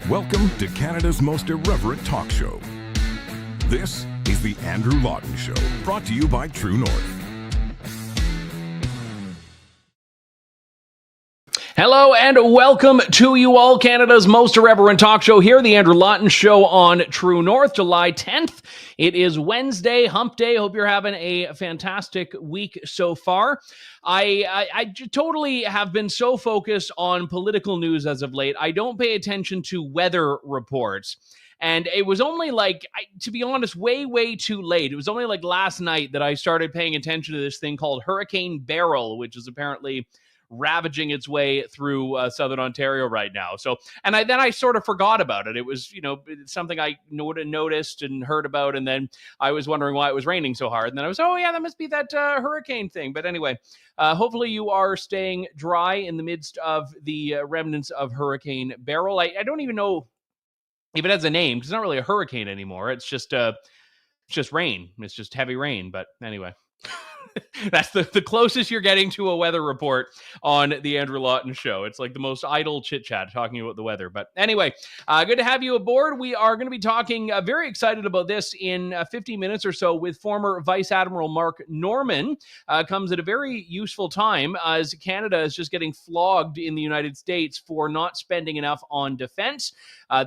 Welcome to Canada's most irreverent talk show. This is the Andrew Lawton Show, brought to you by True North. Hello and welcome to you all, Canada's most irreverent talk show here, the Andrew Lawton Show on True North, July 10th. It is Wednesday, hump day. Hope you're having a fantastic week so far. I totally have been so focused on political news as of late. I don't pay attention to weather reports. And it was only to be honest, way too late. It was only like last night that I started paying attention to this thing called Hurricane Beryl, which is apparently ravaging its way through southern Ontario right now. So, and I sort of forgot about it. It was, something I noticed and heard about, and then I was wondering why it was raining so hard. And then I was, oh yeah, that must be that hurricane thing. But anyway, hopefully you are staying dry in the midst of the remnants of Hurricane Beryl. I don't even know if it has a name, because it's not really a hurricane anymore. It's just rain. It's just heavy rain. But anyway. That's the closest you're getting to a weather report on the Andrew Lawton Show. It's like the most idle chit-chat talking about the weather. But anyway, good to have you aboard. We are going to be talking, very excited about this in 15 minutes or so with former Vice-Admiral Mark Norman. Comes at a very useful time as Canada is just getting flogged in the United States for not spending enough on defense.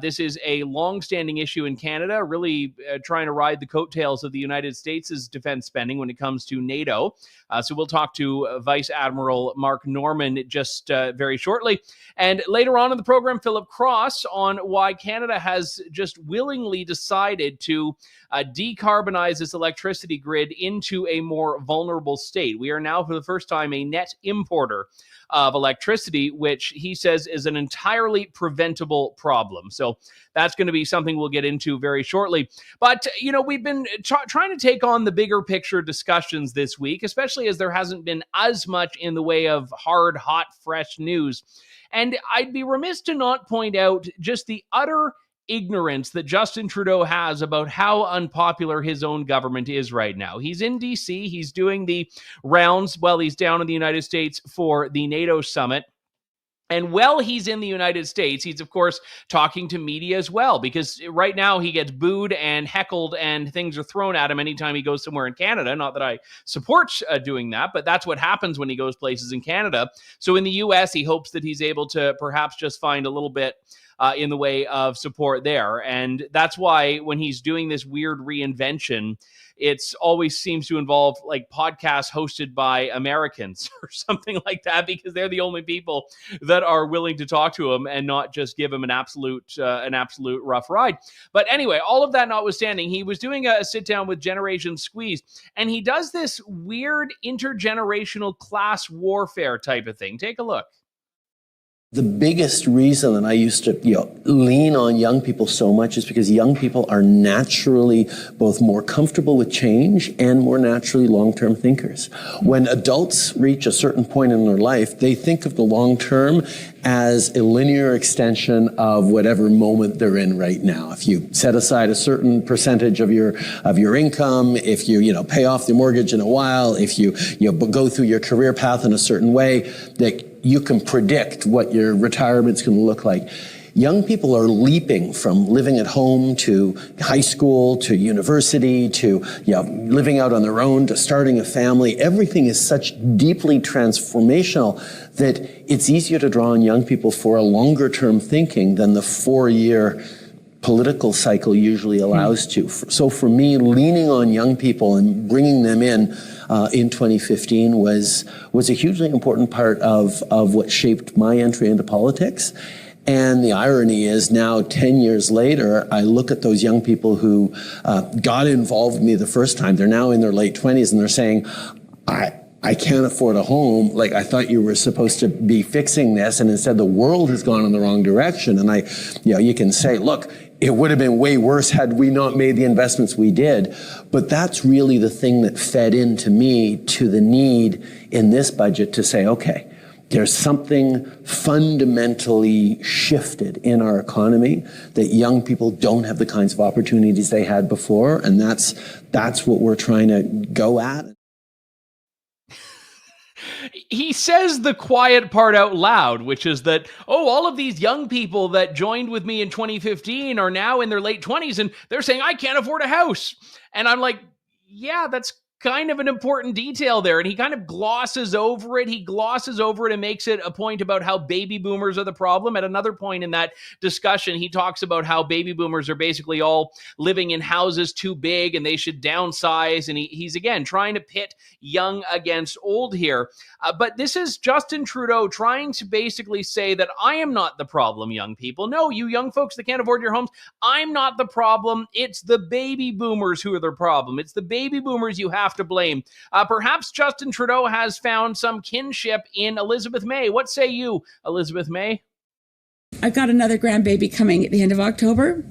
This is a long-standing issue in Canada, really trying to ride the coattails of the United States' defense spending when it comes to NATO. So we'll talk to Vice Admiral Mark Norman just very shortly. And later on in the program, Philip Cross on why Canada has just willingly decided to decarbonize its electricity grid into a more vulnerable state. We are now, for the first time, a net importer of electricity, which he says is an entirely preventable problem. So that's going to be something we'll get into very shortly. But, we've been trying to take on the bigger picture discussions this week, especially as there hasn't been as much in the way of hard, hot, fresh news. And I'd be remiss to not point out just the utter ignorance that Justin Trudeau has about how unpopular his own government is right now. He's in DC. He's doing the rounds while he's down in the United States for the NATO summit. And while he's in the United States, he's, of course, talking to media as well, because right now he gets booed and heckled and things are thrown at him anytime he goes somewhere in Canada. Not that I support doing that, but that's what happens when he goes places in Canada. So in the U.S., he hopes that he's able to perhaps just find a little bit in the way of support there. And that's why when he's doing this weird reinvention, it's always seems to involve like podcasts hosted by Americans or something like that, because they're the only people that are willing to talk to him and not just give him an absolute rough ride. But anyway, all of that notwithstanding, he was doing a sit down with Generation Squeeze, and he does this weird intergenerational class warfare type of thing. Take a look. The biggest reason that I used to lean on young people so much is because young people are naturally both more comfortable with change and more naturally long-term thinkers. When adults reach a certain point in their life, they think of the long term as a linear extension of whatever moment they're in right now. If you set aside a certain percentage of your income, if you pay off the mortgage in a while, if you go through your career path in a certain way, that you can predict what your retirement's going to look like. Young people are leaping from living at home to high school to university to living out on their own to starting a family. Everything is such deeply transformational that it's easier to draw on young people for a longer term thinking than the 4-year political cycle usually allows to. So for me, leaning on young people and bringing them in 2015 was a hugely important part of what shaped my entry into politics. And the irony is now, 10 years later, I look at those young people who got involved with me the first time. They're now in their late 20s and they're saying, I can't afford a home. Like, I thought you were supposed to be fixing this, and instead the world has gone in the wrong direction. And you can say, look, it would have been way worse had we not made the investments we did. But that's really the thing that fed into me to the need in this budget to say, okay, there's something fundamentally shifted in our economy that young people don't have the kinds of opportunities they had before. And that's what we're trying to go at. He says the quiet part out loud, which is that, oh, all of these young people that joined with me in 2015 are now in their late 20s and they're saying, I can't afford a house. And I'm like, yeah, that's kind of an important detail there. And he kind of glosses over it. He glosses over it and makes it a point about how baby boomers are the problem. At another point in that discussion, he talks about how baby boomers are basically all living in houses too big and they should downsize. And he's again trying to pit young against old here. But this is Justin Trudeau trying to basically say that I am not the problem, young people. No, you young folks that can't afford your homes, I'm not the problem. It's the baby boomers who are the problem. It's the baby boomers you have to blame. Perhaps Justin Trudeau has found some kinship in Elizabeth May. What say you, Elizabeth May? I've got another grandbaby coming at the end of October,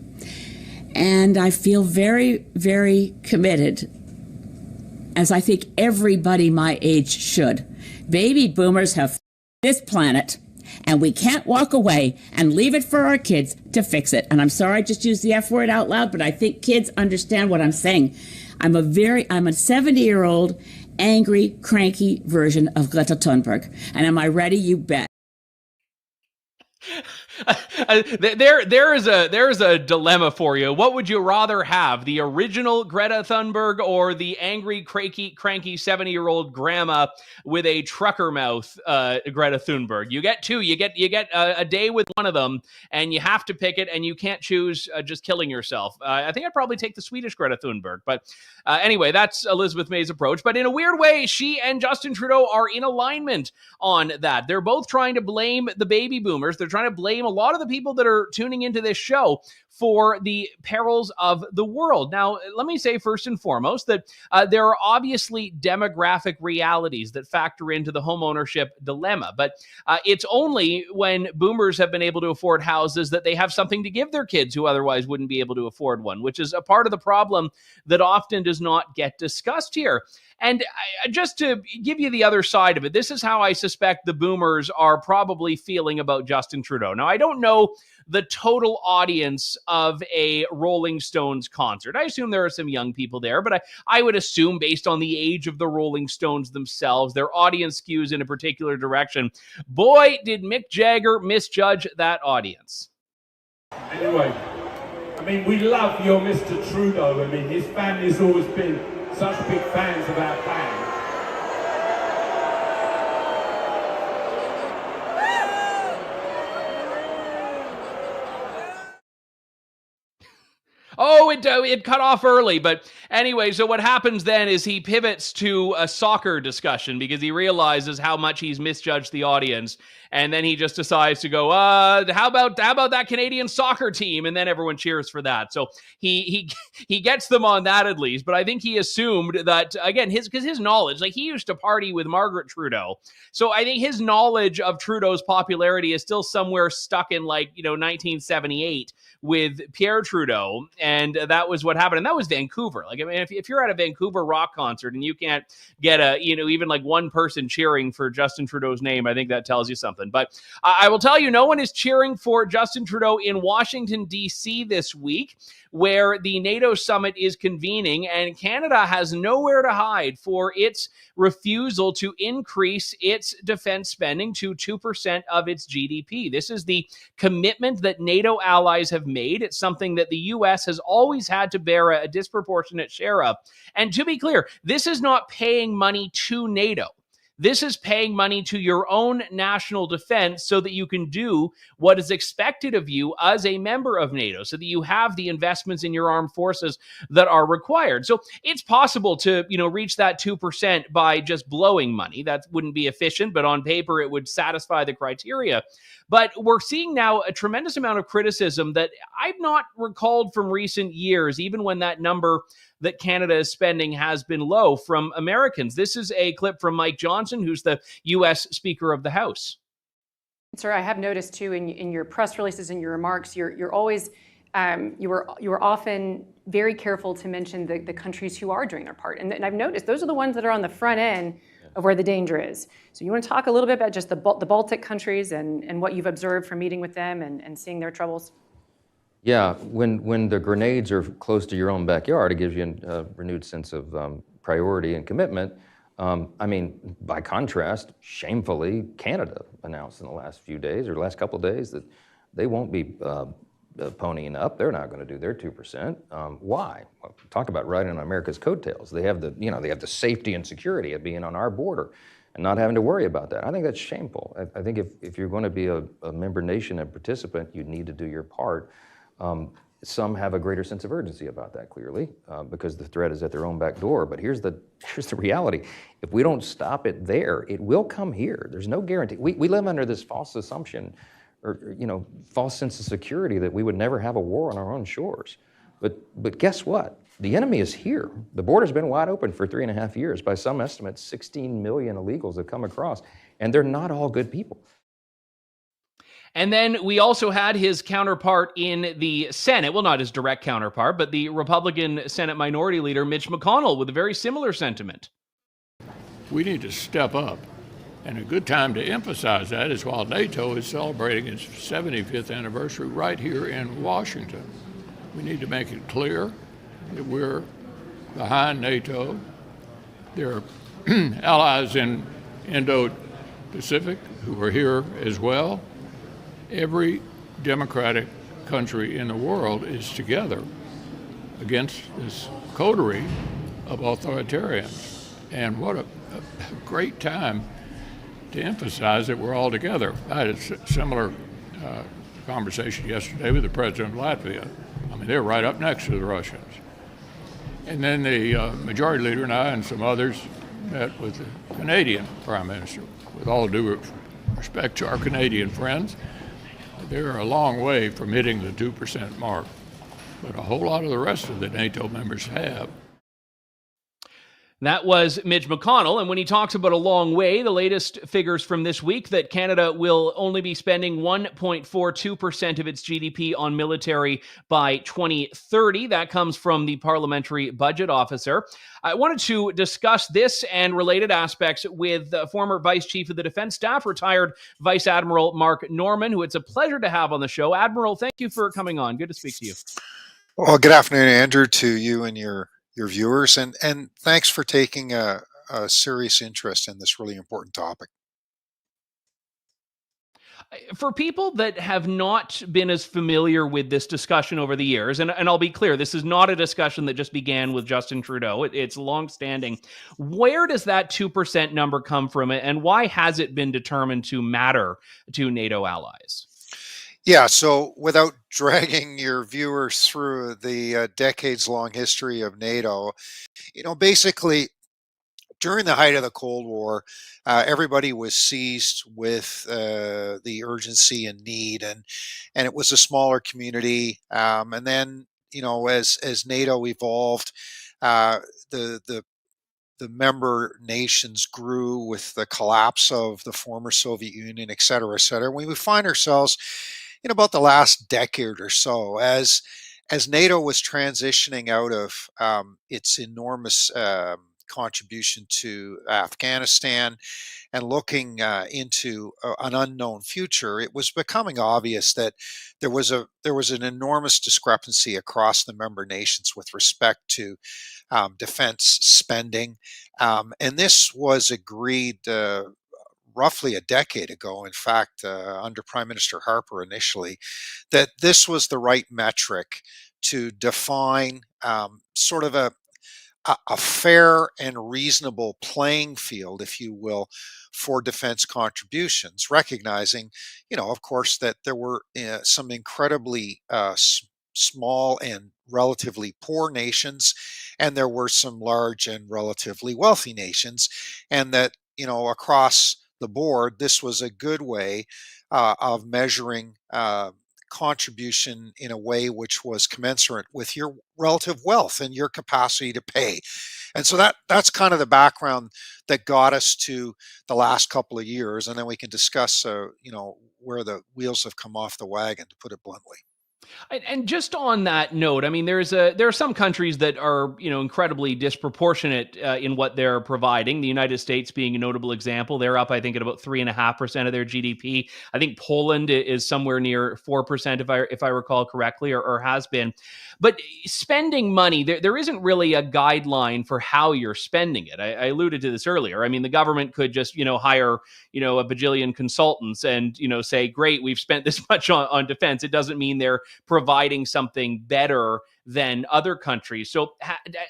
and I feel very, very committed, as I think everybody my age should. Baby boomers have this planet, and we can't walk away and leave it for our kids to fix it. And I'm sorry I just used the F word out loud, but I think kids understand what I'm saying. I'm a 70-year-old, angry, cranky version of Greta Thunberg. And am I ready? You bet. There is a dilemma for you. What would you rather have, the original Greta Thunberg or the angry, cranky 70-year-old grandma with a trucker mouth, Greta Thunberg? You get two. You get a day with one of them, and you have to pick it, and you can't choose just killing yourself. I think I'd probably take the Swedish Greta Thunberg. But anyway, that's Elizabeth May's approach. But in a weird way, she and Justin Trudeau are in alignment on that. They're both trying to blame the baby boomers. They're trying to blame a lot of the people that are tuning into this show for the perils of the world. Now, let me say first and foremost that there are obviously demographic realities that factor into the homeownership dilemma, but it's only when boomers have been able to afford houses that they have something to give their kids who otherwise wouldn't be able to afford one, which is a part of the problem that often does not get discussed here. And just to give you the other side of it, this is how I suspect the boomers are probably feeling about Justin Trudeau. Now, I don't know the total audience of a Rolling Stones concert. I assume there are some young people there, but I would assume based on the age of the Rolling Stones themselves, their audience skews in a particular direction. Boy, did Mick Jagger misjudge that audience. Anyway, I mean, we love your Mr. Trudeau. I mean, his family's always been such big fans of our band. Oh, it cut off early. But anyway, so what happens then is he pivots to a soccer discussion because he realizes how much he's misjudged the audience. And then he just decides to go, how about that Canadian soccer team? And then everyone cheers for that. So he gets them on that at least. But I think he assumed that, again, his knowledge, like he used to party with Margaret Trudeau. So I think his knowledge of Trudeau's popularity is still somewhere stuck in 1978 with Pierre Trudeau. And that was what happened. And that was Vancouver. Like, I mean, if you're at a Vancouver rock concert and you can't get even like one person cheering for Justin Trudeau's name, I think that tells you something. But I will tell you, no one is cheering for Justin Trudeau in Washington, D.C. this week, where the NATO summit is convening, and Canada has nowhere to hide for its refusal to increase its defense spending to 2% of its GDP. This is the commitment that NATO allies have made. It's something that the U.S. has always had to bear a disproportionate share of. And to be clear, this is not paying money to NATO. This is paying money to your own national defense so that you can do what is expected of you as a member of NATO, so that you have the investments in your armed forces that are required. So it's possible to, reach that 2% by just blowing money. That wouldn't be efficient, but on paper it would satisfy the criteria. But we're seeing now a tremendous amount of criticism that I've not recalled from recent years, even when that number that Canada is spending has been low, from Americans. This is a clip from Mike Johnson, who's the U.S. Speaker of the House. Sir, I have noticed too in your press releases and your remarks, you're always you were often very careful to mention the countries who are doing their part, and I've noticed those are the ones that are on the front end of where the danger is. So you want to talk a little bit about just the Baltic countries and what you've observed from meeting with them and seeing their troubles? Yeah, when the grenades are close to your own backyard, it gives you a renewed sense of priority and commitment. I mean, by contrast, shamefully, Canada announced in the last few days or last couple of days that they won't be ponying up. They're not going to do their 2%. Why? Well, talk about riding on America's coattails. They have the safety and security of being on our border and not having to worry about that. I think that's shameful. I think if you're going to be a member nation and participant, you need to do your part. Some have a greater sense of urgency about that, clearly, because the threat is at their own back door. But here's the reality. If we don't stop it there, it will come here. There's no guarantee. We live under this false assumption or false sense of security that we would never have a war on our own shores. But guess what? The enemy is here. The border's been wide open for 3.5 years. By some estimates, 16 million illegals have come across, and they're not all good people. And then we also had his counterpart in the Senate, well, not his direct counterpart, but the Republican Senate Minority Leader, Mitch McConnell, with a very similar sentiment. We need to step up. And a good time to emphasize that is while NATO is celebrating its 75th anniversary right here in Washington. We need to make it clear that we're behind NATO. There are allies in Indo-Pacific who are here as well. Every democratic country in the world is together against this coterie of authoritarians. And what a great time to emphasize that we're all together. I had a similar conversation yesterday with the president of Latvia. I mean, they're right up next to the Russians. And then the majority leader and I and some others met with the Canadian Prime Minister. With all due respect to our Canadian friends, they're a long way from hitting the 2% mark, but a whole lot of the rest of the NATO members have. That was Mitch McConnell, and when he talks about a long way, the latest figures from this week that Canada will only be spending 1.42% of its GDP on military by 2030. That comes from the Parliamentary Budget Officer. I wanted to discuss this and related aspects with former Vice Chief of the Defense Staff, retired Vice-Admiral Mark Norman, who it's a pleasure to have on the show. Admiral, thank you for coming on. Good to speak to you. Well, good afternoon, Andrew, to you and your viewers, and thanks for taking a serious interest in this really important topic. For people that have not been as familiar with this discussion over the years, and I'll be clear, this is not a discussion that just began with Justin Trudeau. It's longstanding. Where does that 2% number come from, and why has it been determined to matter to NATO allies? Yeah, so without dragging your viewers through the decades-long history of NATO, basically during the height of the Cold War, everybody was seized with the urgency and need, and it was a smaller community. And then, as NATO evolved, the member nations grew with the collapse of the former Soviet Union, et cetera, et cetera. We find ourselves in about the last decade or so, as NATO was transitioning out of its enormous contribution to Afghanistan and looking into an unknown future, it was becoming obvious that there was an enormous discrepancy across the member nations with respect to defense spending, and this was agreed roughly a decade ago, in fact, under Prime Minister Harper initially, that this was the right metric to define sort of a fair and reasonable playing field, if you will, for defense contributions, recognizing, of course, that there were some incredibly small and relatively poor nations, and there were some large and relatively wealthy nations, and that, across the board, this was a good way of measuring contribution in a way which was commensurate with your relative wealth and your capacity to pay. And so that's kind of the background that got us to the last couple of years, and then we can discuss where the wheels have come off the wagon, to put it bluntly. And just on that note, I mean, there are some countries that are, incredibly disproportionate in what they're providing. The United States being a notable example, they're up, I think, at about 3.5% of their GDP. I think Poland is somewhere near 4%, if I recall correctly, or has been. But spending money, there isn't really a guideline for how you're spending it. I alluded to this earlier. I mean, the government could just, hire, a bajillion consultants and, say, great, we've spent this much on defense. It doesn't mean they're providing something better than other countries. So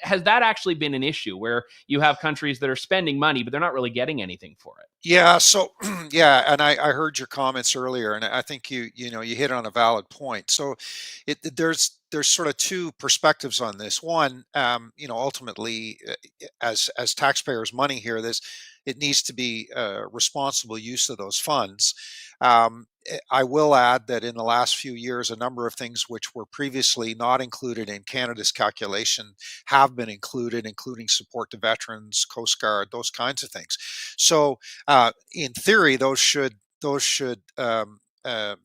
has that actually been an issue where you have countries that are spending money, but they're not really getting anything for it? Yeah, so yeah, and I heard your comments earlier, and I think you hit on a valid point. So there's sort of two perspectives on this. One, ultimately, as taxpayers' money here, it needs to be responsible use of those funds. I will add that in the last few years, a number of things which were previously not included in Canada's calculation have been included, including support to veterans, Coast Guard, those kinds of things. So, in theory, those should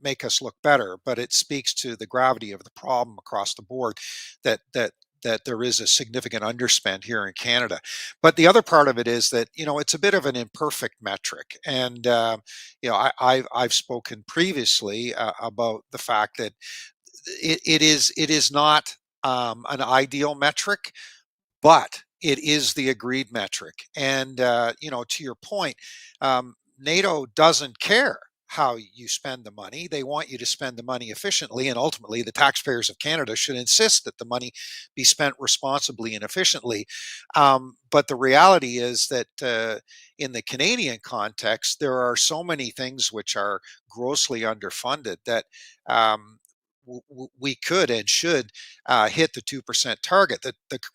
make us look better, but it speaks to the gravity of the problem across the board that there is a significant underspend here in Canada. But the other part of it is that it's a bit of an imperfect metric, and I've spoken previously about the fact that it is not an ideal metric, but it is the agreed metric. And to your point, NATO doesn't care how you spend the money. They want you to spend the money efficiently, and ultimately, the taxpayers of Canada should insist that the money be spent responsibly and efficiently. But the reality is that in the Canadian context, there are so many things which are grossly underfunded that. We could and should hit the 2% target.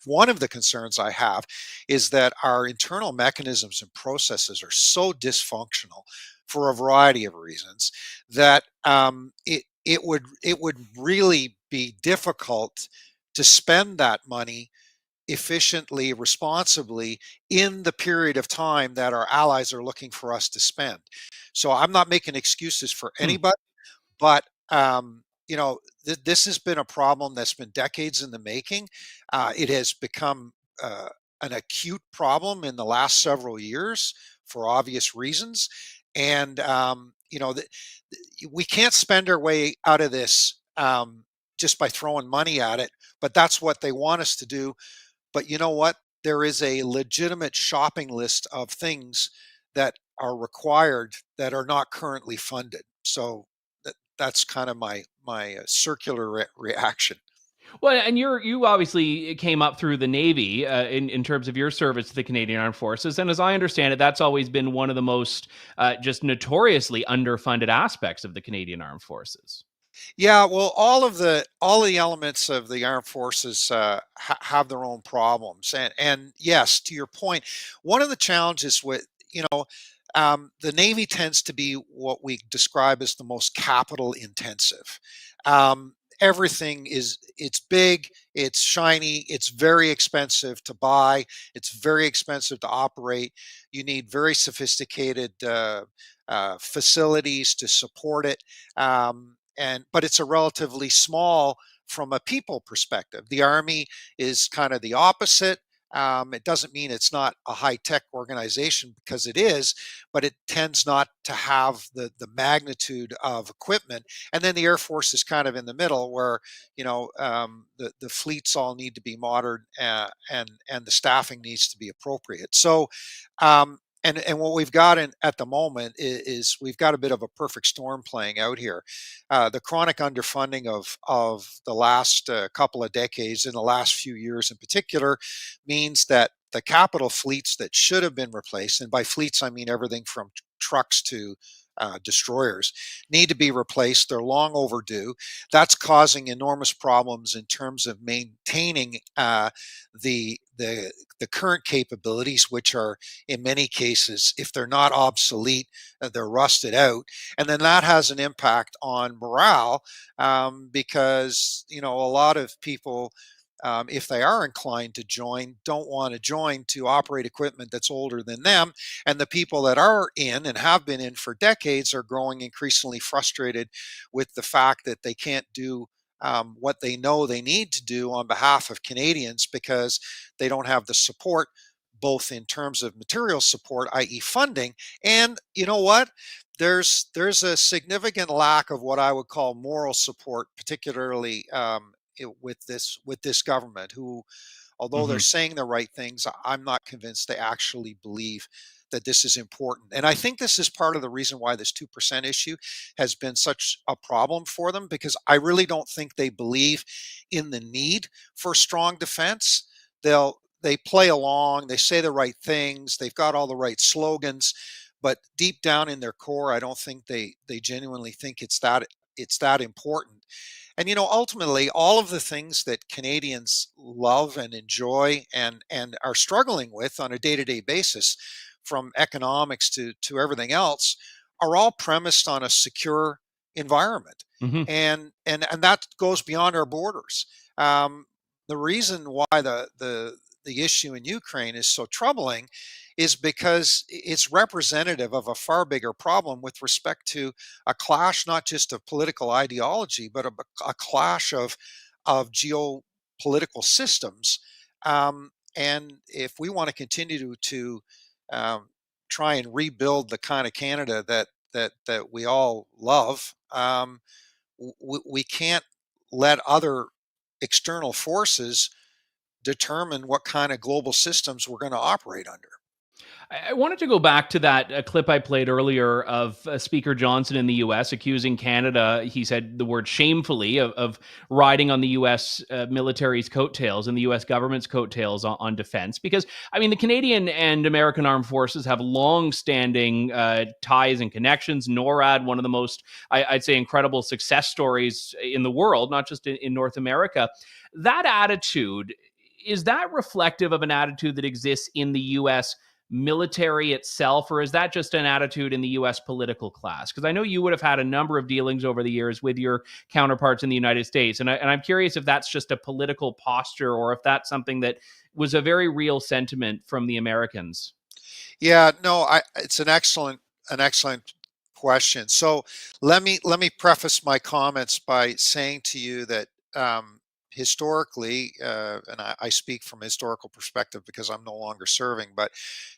One of the concerns I have is that our internal mechanisms and processes are so dysfunctional for a variety of reasons that it would really be difficult to spend that money efficiently, responsibly in the period of time that our allies are looking for us to spend. So I'm not making excuses for anybody, but this has been a problem that's been decades in the making. It has become an acute problem in the last several years for obvious reasons, and we can't spend our way out of this just by throwing money at it. But that's what they want us to do. But you know what? There is a legitimate shopping list of things that are required that are not currently funded. So that's kind of my circular reaction. Well, and you obviously came up through the Navy in terms of your service to the Canadian Armed Forces, and as I understand it, that's always been one of the most just notoriously underfunded aspects of the Canadian Armed Forces. Yeah, well, all the elements of the armed forces have their own problems, and yes, to your point, one of the challenges with the Navy tends to be what we describe as the most capital intensive. Everything it's big, it's shiny, it's very expensive to buy, it's very expensive to operate. You need very sophisticated facilities to support it, but it's a relatively small from a people perspective. The Army is kind of the opposite. It doesn't mean it's not a high-tech organization, because it is, but it tends not to have the magnitude of equipment. And then the Air Force is kind of in the middle, where the fleets all need to be modern, and the staffing needs to be appropriate. So. And what we've got at the moment is we've got a bit of a perfect storm playing out here. The chronic underfunding of the last couple of decades, in the last few years in particular, means that the capital fleets that should have been replaced, and by fleets I mean everything from trucks to destroyers, need to be replaced. They're long overdue. That's causing enormous problems in terms of maintaining the current capabilities, which are in many cases, if they're not obsolete, they're rusted out, and then that has an impact on morale, because a lot of people, if they are inclined to join, don't want to join to operate equipment that's older than them. And the people that are in and have been in for decades are growing increasingly frustrated with the fact that they can't do what they know they need to do on behalf of Canadians because they don't have the support, both in terms of material support, i.e. funding, and you know what? There's a significant lack of what I would call moral support, particularly with this government, who, although they're Hmm. saying the right things, I'm not convinced they actually believe that this is important. And I think this is part of the reason why this 2% issue has been such a problem for them, because I really don't think they believe in the need for strong defense. They play along, they say the right things, they've got all the right slogans, but deep down in their core, I don't think they genuinely think it's that important. And ultimately, all of the things that Canadians love and enjoy and are struggling with on a day-to-day basis, from economics to everything else, are all premised on a secure environment, Hmm. and that goes beyond our borders. Um, the reason why the issue in Ukraine is so troubling is because it's representative of a far bigger problem with respect to a clash, not just of political ideology, but a clash of geopolitical systems. And if we want to continue to um, try and rebuild the kind of Canada that we all love, we can't let other external forces determine what kind of global systems we're going to operate under. I wanted to go back to that clip I played earlier of Speaker Johnson in the U.S. accusing Canada, he said the word shamefully, of riding on the U.S. Military's coattails and the U.S. government's coattails on defense. Because, I mean, the Canadian and American armed forces have long-standing ties and connections. NORAD, one of the most, I'd say, incredible success stories in the world, not just in North America. That attitude, is that reflective of an attitude that exists in the U.S. military itself, or is that just an attitude in the US political class? Because I know you would have had a number of dealings over the years with your counterparts in the United States. And I'm curious if that's just a political posture or if that's something that was a very real sentiment from the Americans. Yeah, no, it's an excellent question. So let me preface my comments by saying to you that historically, and I speak from a historical perspective because I'm no longer serving, but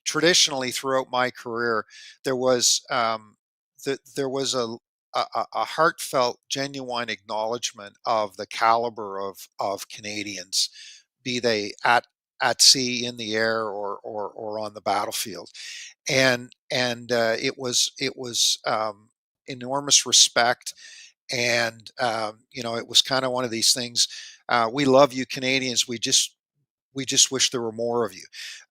traditionally throughout my career, there was there was a heartfelt, genuine acknowledgement of the caliber of Canadians, be they at sea, in the air, or on the battlefield. And it was enormous respect. And it was kind of one of these things. We love you, Canadians. We just wish there were more of you.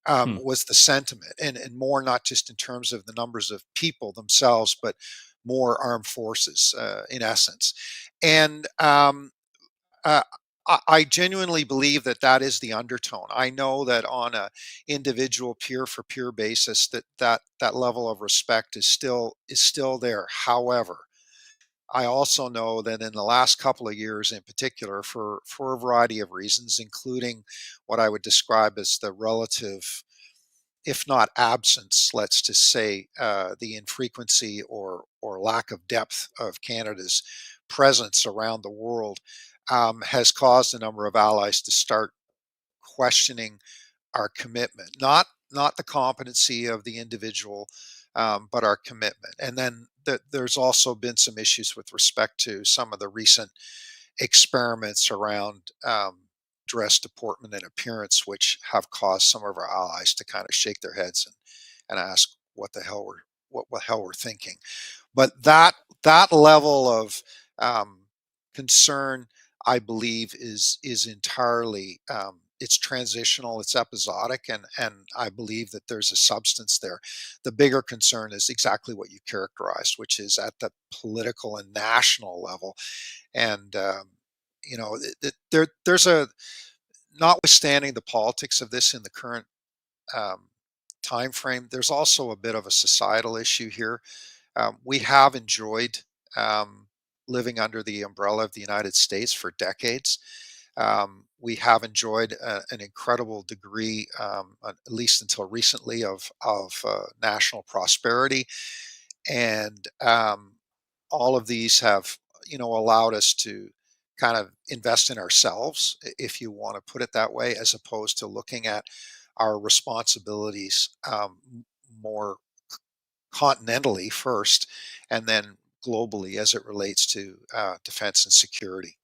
Hmm. Was the sentiment, and more, not just in terms of the numbers of people themselves, but more armed forces, in essence. And uh, I genuinely believe that is the undertone. I know that on a individual peer for peer basis, that level of respect is still there. However, I also know that in the last couple of years, in particular, for a variety of reasons, including what I would describe as the relative, if not absence, let's just say, the infrequency or lack of depth of Canada's presence around the world, has caused a number of allies to start questioning our commitment, not the competency of the individual, but our commitment. And then there's also been some issues with respect to some of the recent experiments around dress, deportment, and appearance, which have caused some of our allies to kind of shake their heads and ask what the hell we're thinking. But that level of um, concern, I believe, is entirely, it's transitional, it's episodic, and I believe that there's a substance there. The bigger concern is exactly what you characterized, which is at the political and national level. And there's a, notwithstanding the politics of this in the current um, time frame, there's also a bit of a societal issue here. We have enjoyed living under the umbrella of the United States for decades. We have enjoyed an incredible degree, at least until recently, of national prosperity, and all of these have allowed us to kind of invest in ourselves, if you want to put it that way, as opposed to looking at our responsibilities more continentally first, and then globally as it relates to defense and security.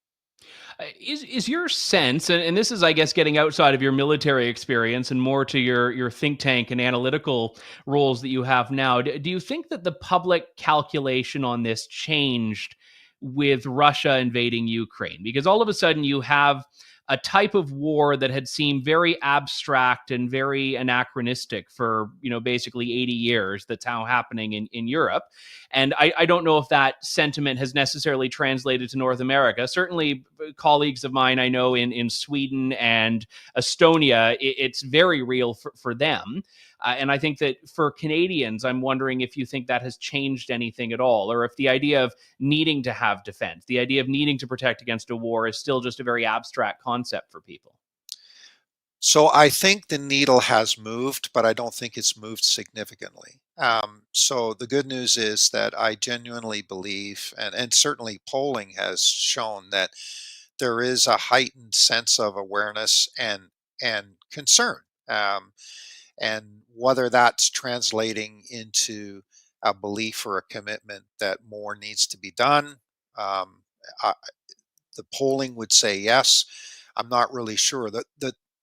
Is your sense, and this is, I guess, getting outside of your military experience and more to your think tank and analytical roles that you have now, do you think that the public calculation on this changed with Russia invading Ukraine? Because all of a sudden you have a type of war that had seemed very abstract and very anachronistic for, basically 80 years that's now happening in Europe. And I don't know if that sentiment has necessarily translated to North America. Certainly colleagues of mine I know in Sweden and Estonia, it's very real for them. And I think that for Canadians, I'm wondering if you think that has changed anything at all, or if the idea of needing to have defense, the idea of needing to protect against a war is still just a very abstract concept for people. So I think the needle has moved, but I don't think it's moved significantly. So the good news is that I genuinely believe, and certainly polling has shown, that there is a heightened sense of awareness and concern. And whether that's translating into a belief or a commitment that more needs to be done, I, the polling would say yes. I'm not really sure.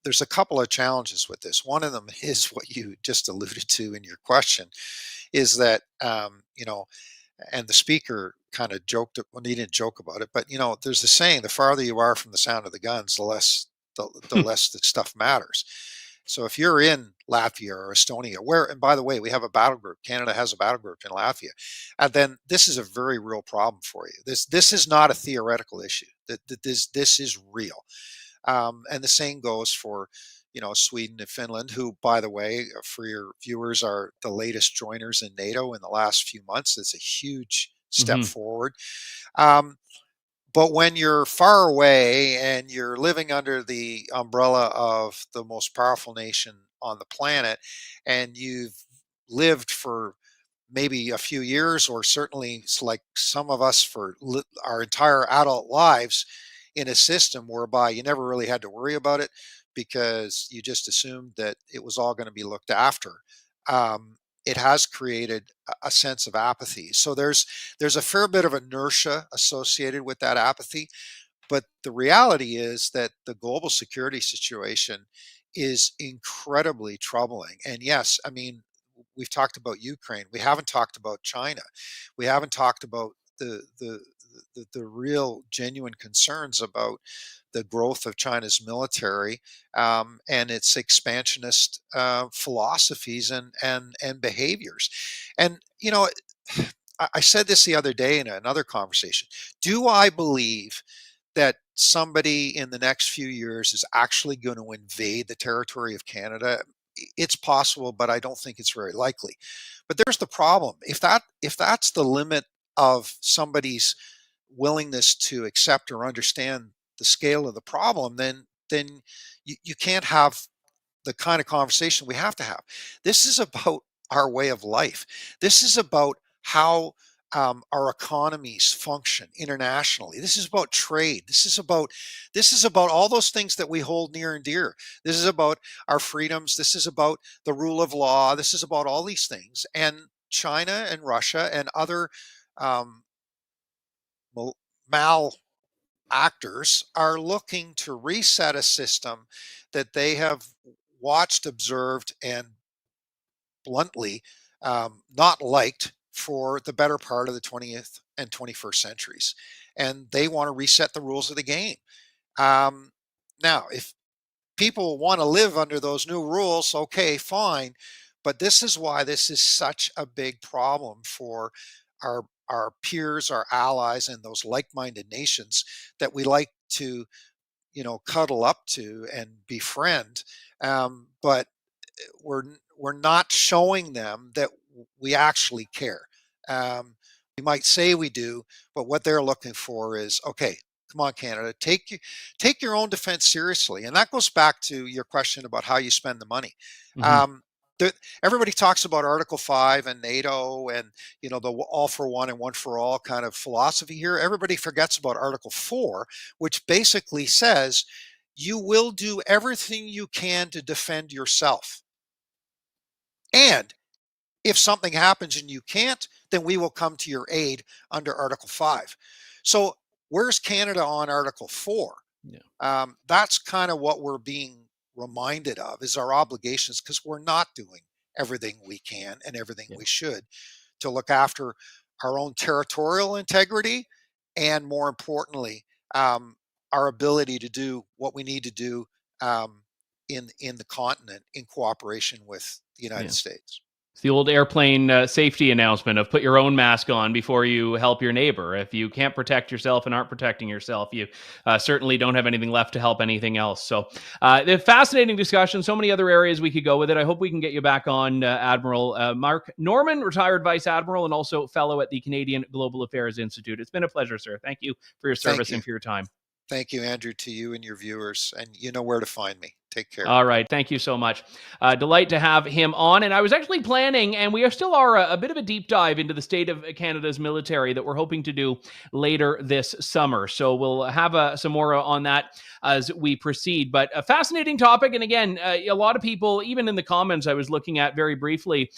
There's a couple of challenges with this. One of them is what you just alluded to in your question, is that and the speaker kind of joked. Well, he didn't joke about it, but there's a saying: the farther you are from the sound of the guns, the less the stuff matters. So if you're in Latvia or Estonia, and by the way, we have a battle group, Canada has a battle group in Latvia, and then this is a very real problem for you. This is not a theoretical issue. This is real. And the same goes for, Sweden and Finland, who, by the way, for your viewers, are the latest joiners in NATO in the last few months. It's a huge step forward. But when you're far away and you're living under the umbrella of the most powerful nation on the planet, and you've lived for maybe a few years, or certainly like some of us for our entire adult lives, in a system whereby you never really had to worry about it because you just assumed that it was all going to be looked after. It has created a sense of apathy. So there's a fair bit of inertia associated with that apathy. But the reality is that the global security situation is incredibly troubling. And yes, I mean, we've talked about Ukraine. We haven't talked about China. We haven't talked about the real genuine concerns about the growth of China's military and its expansionist philosophies and behaviors. And I said this the other day in another conversation. Do I believe that somebody in the next few years is actually going to invade the territory of Canada? It's possible, but I don't think it's very likely. But there's the problem. If that's the limit of somebody's willingness to accept or understand the scale of the problem, then you can't have the kind of conversation we have to have. This is about our way of life. This is about how our economies function internationally. This is about trade. This is about all those things that we hold near and dear. This is about our freedoms. This is about the rule of law. This is about all these things. And China and Russia and other mal actors are looking to reset a system that they have watched, observed, and bluntly not liked for the better part of the 20th and 21st centuries. And they want to reset the rules of the game. Now, if people want to live under those new rules, okay, fine. But this is why this is such a big problem for our peers, our allies, and those like-minded nations that we like to, cuddle up to and befriend. But we're not showing them that we actually care. We might say we do, but what they're looking for is, okay, come on, Canada, take your own defense seriously. And that goes back to your question about how you spend the money. everybody talks about Article 5 and NATO and, you know, the all for one and one for all kind of philosophy here. Everybody forgets about Article 4, which basically says you will do everything you can to defend yourself. And if something happens and you can't, then we will come to your aid under Article 5. So where's Canada on Article 4? Yeah. That's kind of what we're being reminded of, is our obligations, because we're not doing everything we can and everything we should to look after our own territorial integrity, and more importantly, our ability to do what we need to do in the continent in cooperation with the United States. It's the old airplane safety announcement of put your own mask on before you help your neighbor. If you can't protect yourself and aren't protecting yourself, you certainly don't have anything left to help anything else. So the fascinating discussion, so many other areas we could go with it. I hope we can get you back on, Admiral Mark Norman, retired vice-admiral and also fellow at the Canadian Global Affairs Institute. It's been a pleasure, sir. Thank you for your service and for your time. Thank you, Andrew, to you and your viewers. And you know where to find me. Take care. All right. Thank you so much. Delight to have him on. And I was actually planning, and we still are a bit of a deep dive into the state of Canada's military that we're hoping to do later this summer. So we'll have some more on that as we proceed. But a fascinating topic. And again, a lot of people, even in the comments I was looking at very briefly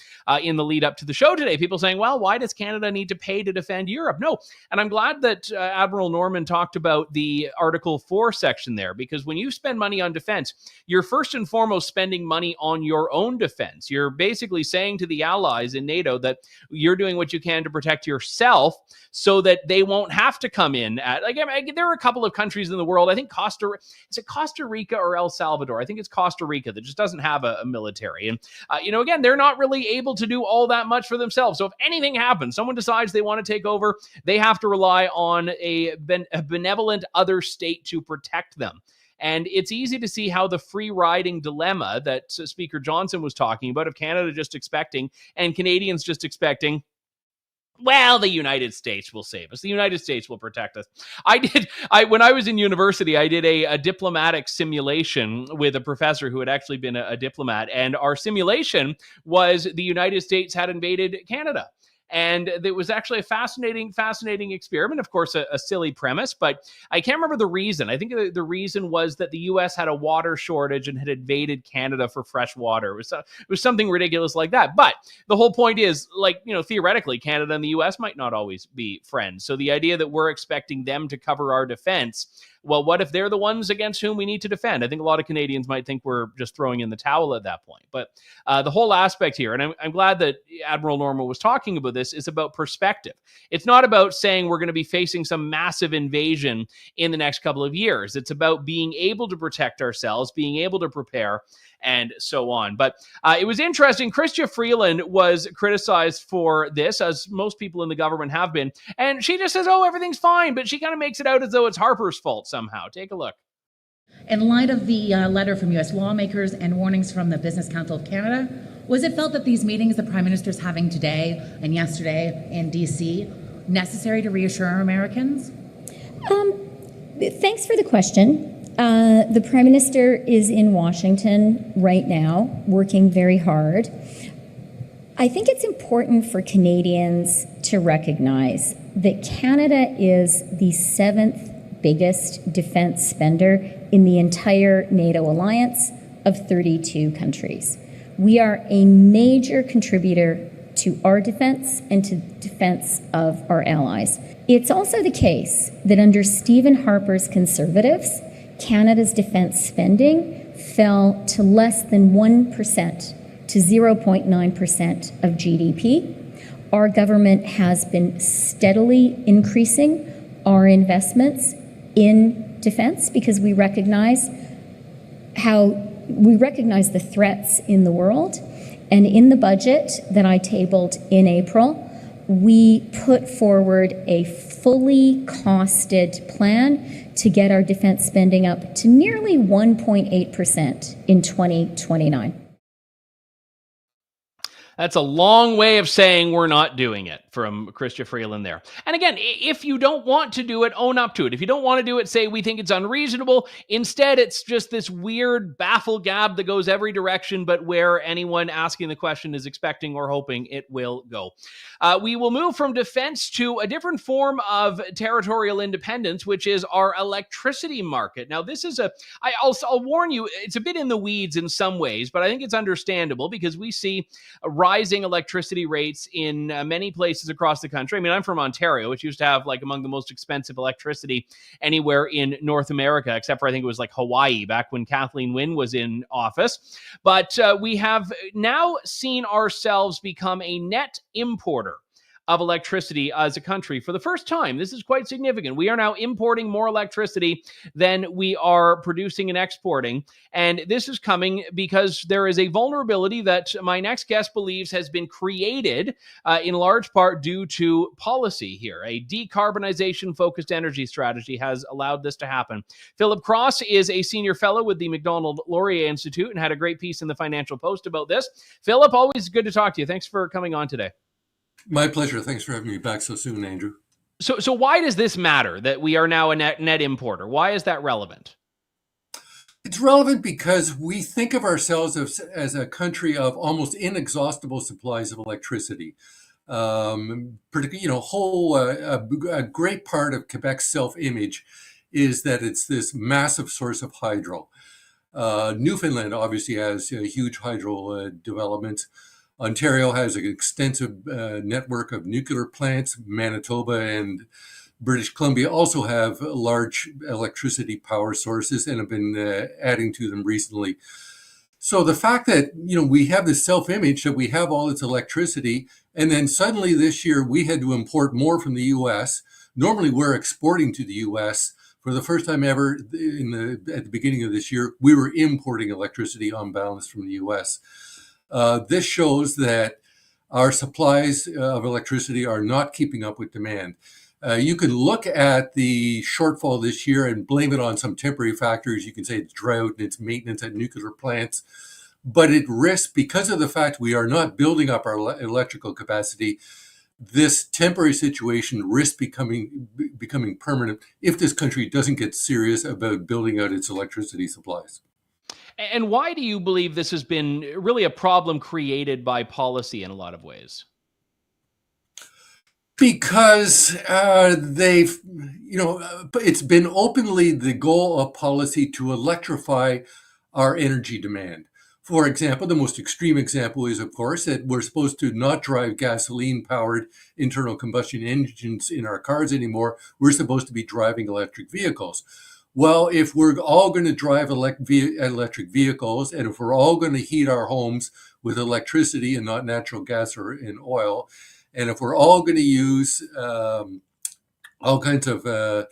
in the lead up to the show today, people saying, well, why does Canada need to pay to defend Europe? No. And I'm glad that Admiral Norman talked about the Article 4 section there, because when you spend money on defense, you're first and foremost spending money on your own defense. You're basically saying to the allies in NATO that you're doing what you can to protect yourself so that they won't have to come in at, like, there are a couple of countries in the world. I think is it Costa Rica or El Salvador? I think it's Costa Rica that just doesn't have a military. And, again, they're not really able to do all that much for themselves. So if anything happens, someone decides they want to take over, they have to rely on a benevolent other state to protect them. And it's easy to see how the free riding dilemma that Speaker Johnson was talking about, of Canada just expecting and Canadians just expecting, well, the United States will save us. The United States will protect us. When I was in university, I did a diplomatic simulation with a professor who had actually been a diplomat. And our simulation was the United States had invaded Canada. And it was actually a fascinating experiment. Of course, a silly premise, but I can't remember the reason. I think the reason was that the U.S. had a water shortage and had invaded Canada for fresh water. It was something ridiculous like that. But the whole point is, theoretically, Canada and the U.S. might not always be friends. So the idea that we're expecting them to cover our defense, well, what if they're the ones against whom we need to defend? I think a lot of Canadians might think we're just throwing in the towel at that point. But the whole aspect here, and I'm glad that Admiral Norman was talking about this, is about perspective. It's not about saying we're going to be facing some massive invasion in the next couple of years. It's about being able to protect ourselves, being able to prepare, and so on. But it was interesting. Chrystia Freeland was criticized for this, as most people in the government have been. And she just says, oh, everything's fine. But she kind of makes it out as though it's Harper's fault somehow. Take a look. In light of the letter from U.S. lawmakers and warnings from the Business Council of Canada, was it felt that these meetings the Prime Minister is having today and yesterday in D.C. necessary to reassure Americans? Thanks for the question. The Prime Minister is in Washington right now, working very hard. I think it's important for Canadians to recognize that Canada is the 7th biggest defense spender in the entire NATO alliance of 32 countries. We are a major contributor to our defense and to defense of our allies. It's also the case that under Stephen Harper's Conservatives, Canada's defense spending fell to less than 1%, to 0.9% of GDP. Our government has been steadily increasing our investments in defense because we recognize the threats in the world. And in the budget that I tabled in April, we put forward a fully costed plan to get our defense spending up to nearly 1.8% in 2029. That's a long way of saying we're not doing it from Chrystia Freeland there. And again, if you don't want to do it, own up to it. If you don't want to do it, say we think it's unreasonable. Instead, it's just this weird baffle gab that goes every direction, but where anyone asking the question is expecting or hoping it will go. We will move from defense to a different form of territorial independence, which is our electricity market. Now, this is I'll warn you, it's a bit in the weeds in some ways, but I think it's understandable because we see rising electricity rates in many places across the country. I mean, I'm from Ontario, which used to have like among the most expensive electricity anywhere in North America, except for I think it was like Hawaii back when Kathleen Wynne was in office. But we have now seen ourselves become a net importer of electricity as a country for the first time. This is quite significant. We are now importing more electricity than we are producing and exporting. And this is coming because there is a vulnerability that my next guest believes has been created in large part due to policy here. A decarbonization-focused energy strategy has allowed this to happen. Philip Cross is a senior fellow with the Macdonald-Laurier Institute and had a great piece in the Financial Post about this. Philip, always good to talk to you. Thanks for coming on today. My pleasure. Thanks for having me back so soon, Andrew. So why does this matter that we are now a net importer? Why is that relevant? It's relevant because we think of ourselves as a country of almost inexhaustible supplies of electricity. Particularly, a great part of Quebec's self-image is that it's this massive source of hydro. Newfoundland obviously has huge hydro developments. Ontario has an extensive network of nuclear plants. Manitoba and British Columbia also have large electricity power sources and have been adding to them recently. So the fact that, we have this self-image that we have all this electricity, and then suddenly this year we had to import more from the U.S. Normally we're exporting to the U.S. For the first time ever at the beginning of this year, we were importing electricity on balance from the U.S. This shows that our supplies of electricity are not keeping up with demand. You can look at the shortfall this year and blame it on some temporary factors. You can say it's drought and it's maintenance at nuclear plants. But it risks, because of the fact we are not building up our electrical capacity, this temporary situation risks becoming permanent if this country doesn't get serious about building out its electricity supplies. And why do you believe this has been really a problem created by policy in a lot of ways? Because it's been openly the goal of policy to electrify our energy demand. For example, the most extreme example is, of course, that we're supposed to not drive gasoline-powered internal combustion engines in our cars anymore. We're supposed to be driving electric vehicles. Well, if we're all going to drive electric vehicles, and if we're all going to heat our homes with electricity and not natural gas or in oil, and if we're all going to use all kinds of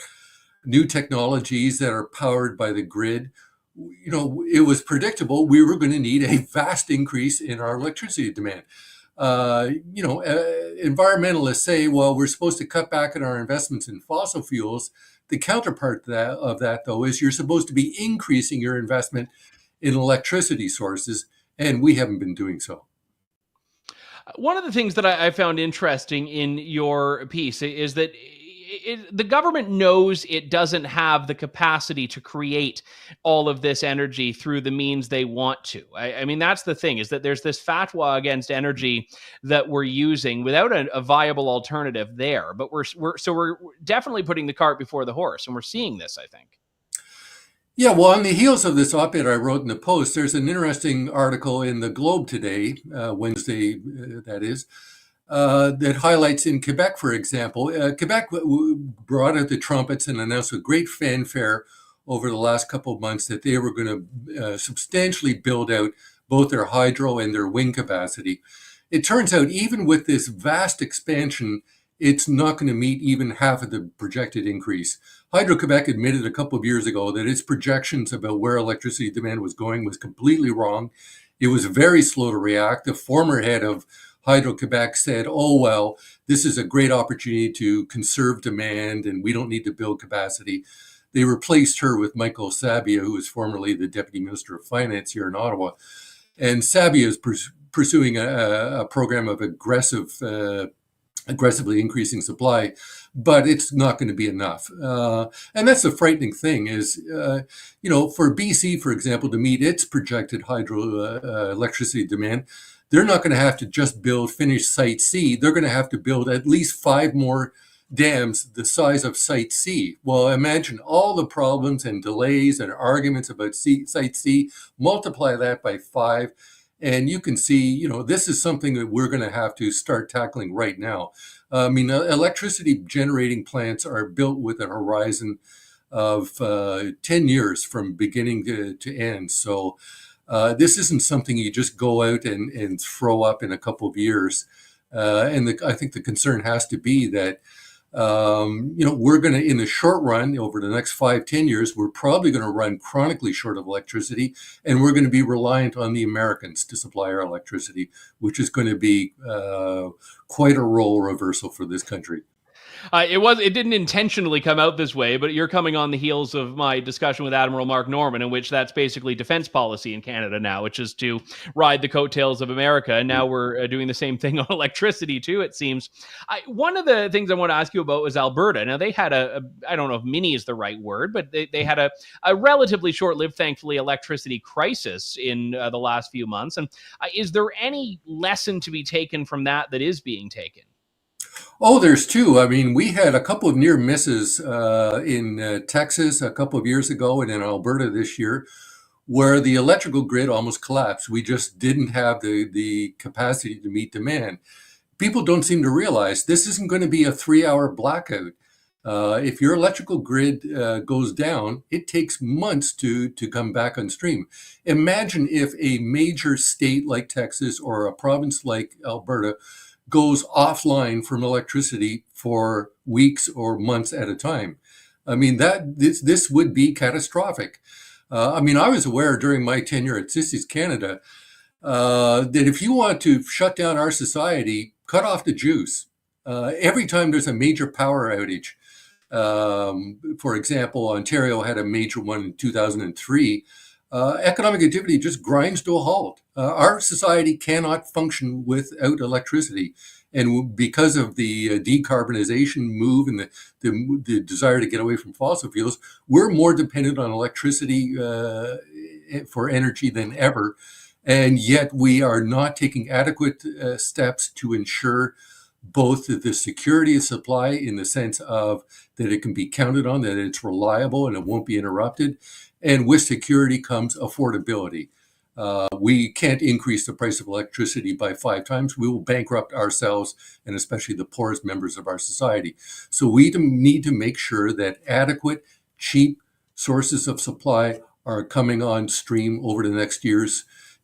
new technologies that are powered by the grid, it was predictable we were going to need a vast increase in our electricity demand. Environmentalists say, well, we're supposed to cut back on our investments in fossil fuels. The counterpart of that, though, is you're supposed to be increasing your investment in electricity sources, and we haven't been doing so. One of the things that I found interesting in your piece is that the government knows it doesn't have the capacity to create all of this energy through the means they want to. I mean, that's the thing, is that there's this fatwa against energy that we're using without a viable alternative there. But we're definitely putting the cart before the horse, and we're seeing this, I think. Yeah, well, on the heels of this op-ed I wrote in the Post, there's an interesting article in the Globe today, Wednesday, that is, that highlights in Quebec, for example. Quebec brought out the trumpets and announced with great fanfare over the last couple of months that they were going to substantially build out both their hydro and their wind capacity. It turns out even with this vast expansion, it's not going to meet even half of the projected increase. Hydro-Quebec admitted a couple of years ago that its projections about where electricity demand was going was completely wrong. It was very slow to react. The former head of Hydro-Quebec said, oh, well, this is a great opportunity to conserve demand and we don't need to build capacity. They replaced her with Michael Sabia, who was formerly the Deputy Minister of Finance here in Ottawa. And Sabia is pursuing a program of aggressively increasing supply, but it's not going to be enough. And that's the frightening thing is, for BC, for example, to meet its projected hydroelectricity demand, they're not going to have to just finish Site C. They're going to have to build at least 5 more dams the size of Site C. Well, imagine all the problems and delays and arguments about Site C, multiply that by 5, and you can see, this is something that we're going to have to start tackling right now. Electricity generating plants are built with a horizon of 10 years from beginning to end. So this isn't something you just go out and throw up in a couple of years. I think the concern has to be that we're going to, in the short run, over the next 5-10 years, we're probably going to run chronically short of electricity, and we're going to be reliant on the Americans to supply our electricity, which is going to be quite a role reversal for this country. It didn't intentionally come out this way, but you're coming on the heels of my discussion with Admiral Mark Norman, in which that's basically defense policy in Canada now, which is to ride the coattails of America. And now we're doing the same thing on electricity too, it seems. One of the things I want to ask you about was Alberta. Now they had I don't know if mini is the right word, but they had a relatively short-lived, thankfully, electricity crisis in the last few months. And is there any lesson to be taken from that is being taken? Oh, there's two. We had a couple of near misses in Texas a couple of years ago and in Alberta this year, where the electrical grid almost collapsed. We just didn't have the capacity to meet demand. People don't seem to realize this isn't going to be a 3-hour blackout. If your electrical grid goes down, it takes months to come back on stream. Imagine if a major state like Texas or a province like Alberta goes offline from electricity for weeks or months at a time. This would be catastrophic. I was aware during my tenure at Sysys Canada that if you want to shut down our society, cut off the juice. Every time there's a major power outage, for example, Ontario had a major one in 2003, economic activity just grinds to a halt. Our society cannot function without electricity. And because of the decarbonization move and the desire to get away from fossil fuels, we're more dependent on electricity for energy than ever. And yet we are not taking adequate steps to ensure both the security of supply in the sense of that it can be counted on, that it's reliable and it won't be interrupted. And with security comes affordability. We can't increase the price of electricity by 5 times. We will bankrupt ourselves and especially the poorest members of our society. So we need to make sure that adequate, cheap sources of supply are coming on stream over the next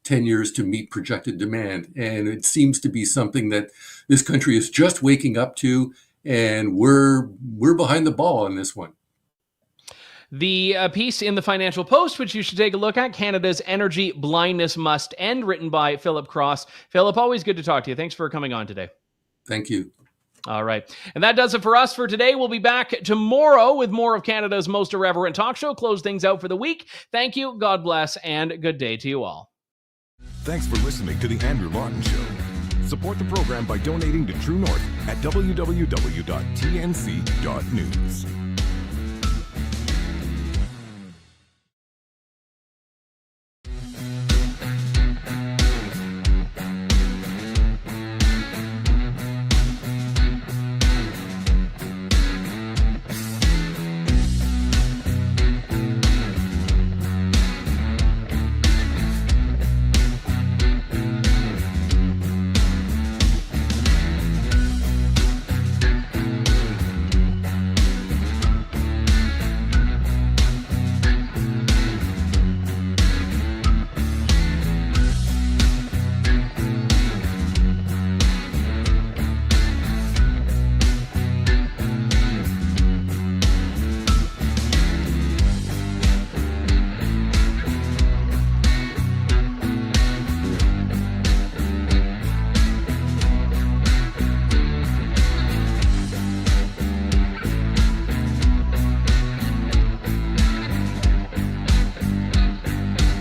10 years to meet projected demand. And it seems to be something that this country is just waking up to, and we're behind the ball on this one. The piece in the Financial Post, which you should take a look at, Canada's Energy Blindness Must End, written by Philip Cross. Philip, always good to talk to you. Thanks for coming on today. Thank you. All right. And that does it for us for today. We'll be back tomorrow with more of Canada's most irreverent talk show. Close things out for the week. Thank you, God bless, and good day to you all. Thanks for listening to The Andrew Lawton Show. Support the program by donating to True North at www.tnc.news.